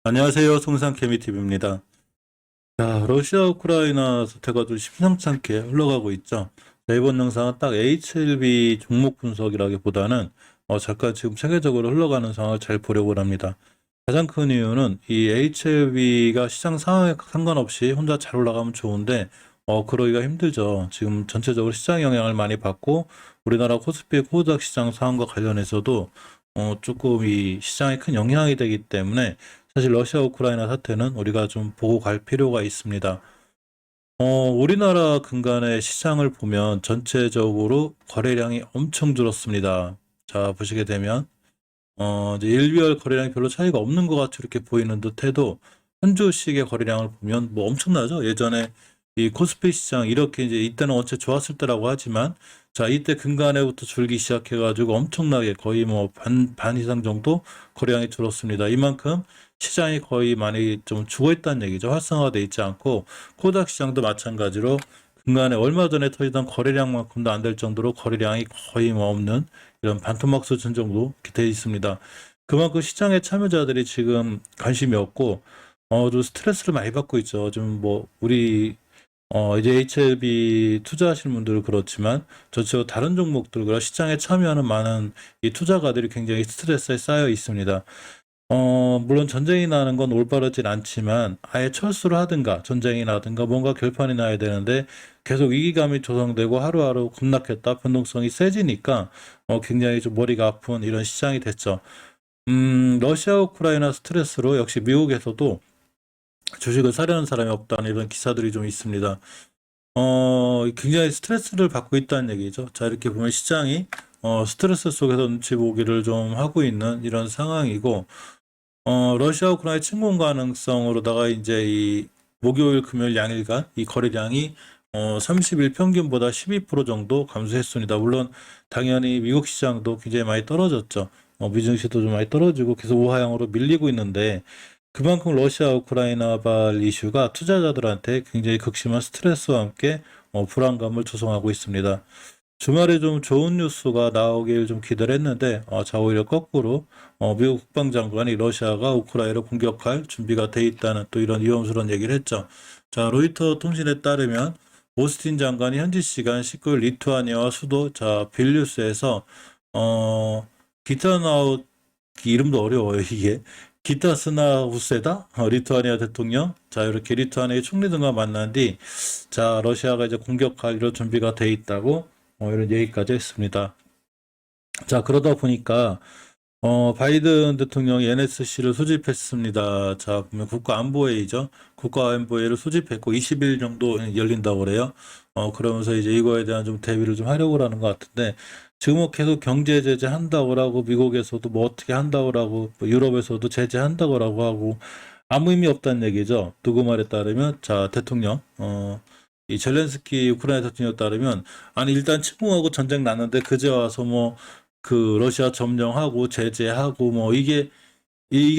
안녕하세요. 송상케미TV입니다. 자, 러시아 우크라이나 사태가 좀 심상찮게 흘러가고 있죠. 자, 이번 영상은 딱 HLB 종목 분석이라기보다는 잠깐 지금 세계적으로 흘러가는 상황을 잘 보려고 합니다. 가장 큰 이유는 이 HLB가 시장 상황에 상관없이 혼자 잘 올라가면 좋은데 그러기가 힘들죠. 지금 전체적으로 시장 영향을 많이 받고 우리나라 코스피 코스닥 시장 상황과 관련해서도 조금 이 시장에 큰 영향이 되기 때문에 사실 러시아 우크라이나 사태는 우리가 좀 보고 갈 필요가 있습니다. 우리나라 근간의 시장을 보면 전체적으로 거래량이 엄청 줄었습니다. 자, 보시게 되면 이제 일별 거래량이 별로 차이가 없는 것 같이 이렇게 보이는 듯해도 한 주씩의 거래량을 보면 뭐 엄청나죠. 예전에 이 코스피 시장 이렇게 이제 이때는 원체 좋았을 때라고 하지만 자, 이때 근간에부터 줄기 시작해가지고 엄청나게 거의 뭐 반 이상 정도 거래량이 줄었습니다. 이만큼 시장이 거의 많이 좀 죽어 있다는 얘기죠. 활성화돼 있지 않고 코닥 시장도 마찬가지로 근간에 얼마 전에 터지던 거래량만큼도 안 될 정도로 거래량이 거의 뭐 없는 이런 반토막 수준 정도 돼 있습니다. 그만큼 시장의 참여자들이 지금 관심이 없고 좀 스트레스를 많이 받고 있죠. 좀 뭐 우리 이제 HLB 투자하시는 분들은 그렇지만 저처럼 다른 종목들 그런 시장에 참여하는 많은 이 투자가들이 굉장히 스트레스에 쌓여 있습니다. 물론 전쟁이 나는 건 올바르진 않지만 아예 철수를 하든가 전쟁이 나든가 뭔가 결판이 나야 되는데 계속 위기감이 조성되고 하루하루 급락했다 변동성이 세지니까 굉장히 좀 머리가 아픈 이런 시장이 됐죠. 러시아 우크라이나 스트레스로 역시 미국에서도 주식을 사려는 사람이 없다는 이런 기사들이 좀 있습니다. 굉장히 스트레스를 받고 있다는 얘기죠. 자, 이렇게 보면 시장이 스트레스 속에서 눈치 보기를 좀 하고 있는 이런 상황이고 러시아 우크라이나 침공 가능성으로다가 이제 이 목요일 금요일 양일간 이 거래량이 30일 평균보다 12% 정도 감소했습니다. 물론 당연히 미국 시장도 굉장히 많이 떨어졌죠. 미증시도 좀 많이 떨어지고 계속 우하향으로 밀리고 있는데 그만큼 러시아 우크라이나발 이슈가 투자자들한테 굉장히 극심한 스트레스와 함께 불안감을 조성하고 있습니다. 주말에 좀 좋은 뉴스가 나오길 좀 기대를 했는데 자 오히려 거꾸로 미국 국방장관이 러시아가 우크라이나를 공격할 준비가 돼 있다는 또 이런 위험스러운 얘기를 했죠. 자 로이터 통신에 따르면 오스틴 장관이 현지 시간 19일 리투아니아와 수도 자 빌뉴스에서 어 기타나우 이름도 어려워요 이게 기타스나우세다 리투아니아 대통령 자 이렇게 리투아니아의 총리 등과 만난 뒤 자 러시아가 이제 공격할 이런 준비가 돼 있다고 이런 얘기까지 했습니다. 자, 그러다 보니까, 바이든 대통령이 NSC를 소집했습니다. 자, 보면 국가안보회의죠. 국가안보회의를 소집했고, 20일 정도 열린다고 그래요. 그러면서 이제 이거에 대한 좀 대비를 좀 하려고 하는 것 같은데, 지금 뭐 계속 경제 제재 한다고 하고, 미국에서도 뭐 어떻게 한다고 하고, 뭐 유럽에서도 제재한다고 하고, 아무 의미 없다는 얘기죠. 누구 말에 따르면, 자, 대통령, 이 젤렌스키 우크라이나 대통령에 따르면 아니 일단 침공하고 전쟁 났는데 그제 와서 뭐 그 러시아 점령하고 제재하고 뭐 이게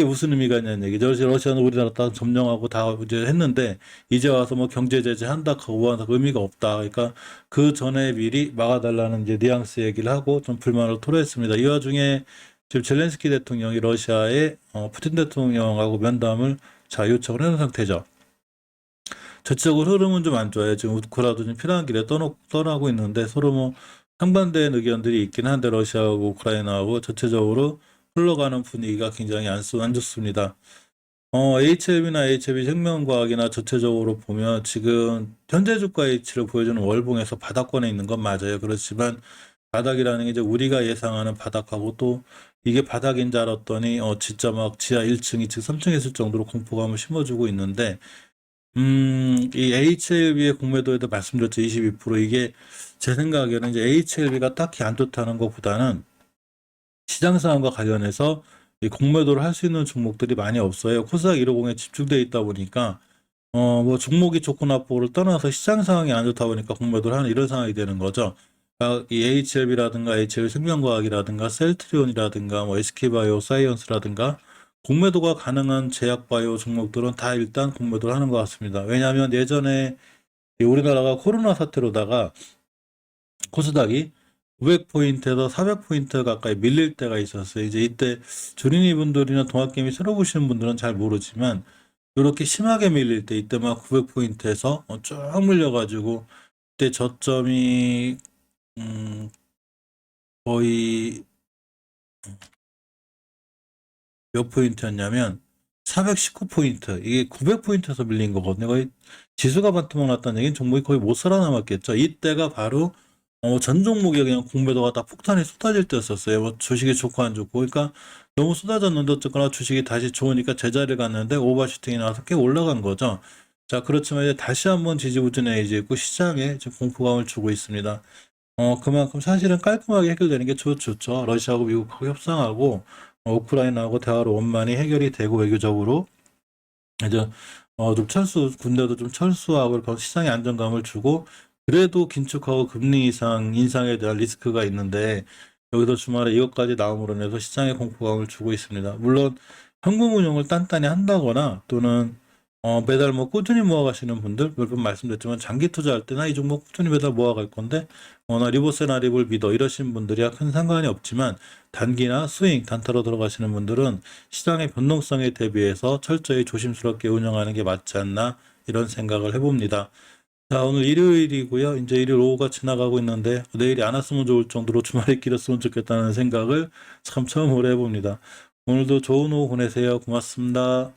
무슨 의미가 있냐는 얘기죠. 러시아는 우리나라 땅 점령하고 다 이제 했는데 이제 와서 뭐 경제 제재 한다 하고 한다 의미가 없다. 그러니까 그 전에 미리 막아달라는 이제 뉘앙스 얘기를 하고 좀 불만을 토로했습니다. 이 와중에 지금 젤렌스키 대통령이 러시아의 푸틴 대통령하고 면담을 자 요청을 해놓은 상태죠. 전체적으로 흐름은 좀 안 좋아요. 지금 우크라도 좀 피난한 길에 떠나고 있는데 서로 뭐 상반된 의견들이 있긴 한데 러시아하고 우크라이나하고 전체적으로 흘러가는 분위기가 굉장히 안 좋습니다. HLB나 HLB 생명과학이나 전체적으로 보면 지금 현재 주가 H를 보여주는 월봉에서 바닥권에 있는 건 맞아요. 그렇지만 바닥이라는 게 이제 우리가 예상하는 바닥하고 또 이게 바닥인 줄 알았더니 진짜 막 지하 1층, 2층, 3층에 있을 정도로 공포감을 심어주고 있는데 이 HLB의 공매도에도 말씀드렸죠. 22% 이게 제 생각에는 이제 HLB가 딱히 안 좋다는 것보다는 시장 상황과 관련해서 이 공매도를 할 수 있는 종목들이 많이 없어요. 코스닥 150에 집중되어 있다 보니까 뭐 종목이 좋고 나쁘고를 떠나서 시장 상황이 안 좋다 보니까 공매도를 하는 이런 상황이 되는 거죠. 이 HLB라든가 HL 생명과학이라든가 셀트리온이라든가 뭐 SK바이오 사이언스라든가 공매도가 가능한 제약바이오 종목들은 다 일단 공매도를 하는 것 같습니다. 왜냐하면 예전에 우리나라가 코로나 사태로다가 코스닥이 900포인트에서 400포인트 가까이 밀릴 때가 있었어요. 이제 이때 주린이 분들이나 동학개미 새로 보시는 분들은 잘 모르지만 이렇게 심하게 밀릴 때 이때 막 900포인트에서 쭉 밀려가지고 그때 저점이 거의 몇 포인트였냐면 419포인트. 이게 900포인트에서 밀린 거거든요. 거의 지수가 반토막 났다는 얘기는 종목이 거의 못 살아남았겠죠. 이때가 바로 전 종목에 그냥 공매도가 다 폭탄이 쏟아질 때였었어요. 뭐 주식이 좋고 안 좋고. 그러니까 너무 쏟아졌는데 어쨌거나 주식이 다시 좋으니까 제자리를 갔는데 오버슈팅이 나와서 꽤 올라간 거죠. 자, 그렇지만 이제 다시 한번 지지부진해지고 시장에 지금 공포감을 주고 있습니다. 그만큼 사실은 깔끔하게 해결되는 게 좋죠. 러시아하고 미국하고 협상하고 우크라이나하고 대화로 원만히 해결이 되고 외교적으로 이제 좀 군대도 좀 철수하고 그런 시장에 안정감을 주고 그래도 긴축하고 금리 인상에 대한 리스크가 있는데 여기서 주말에 이것까지 나옴으로 인해서 시장에 공포감을 주고 있습니다. 물론 현금 운용을 단단히 한다거나 또는 매달 뭐 꾸준히 모아가시는 분들 몇 번 말씀드렸지만 장기 투자할 때나 이 종목 꾸준히 매달 모아갈 건데 나 리보세나 립을 믿어 이러신 분들이야 큰 상관이 없지만 단기나 스윙 단타로 들어가시는 분들은 시장의 변동성에 대비해서 철저히 조심스럽게 운영하는 게 맞지 않나 이런 생각을 해봅니다. 자, 오늘 일요일이고요. 이제 일요일 오후가 지나가고 있는데 내일이 안 왔으면 좋을 정도로 주말이 길었으면 좋겠다는 생각을 참 처음으로 해봅니다. 오늘도 좋은 오후 보내세요. 고맙습니다.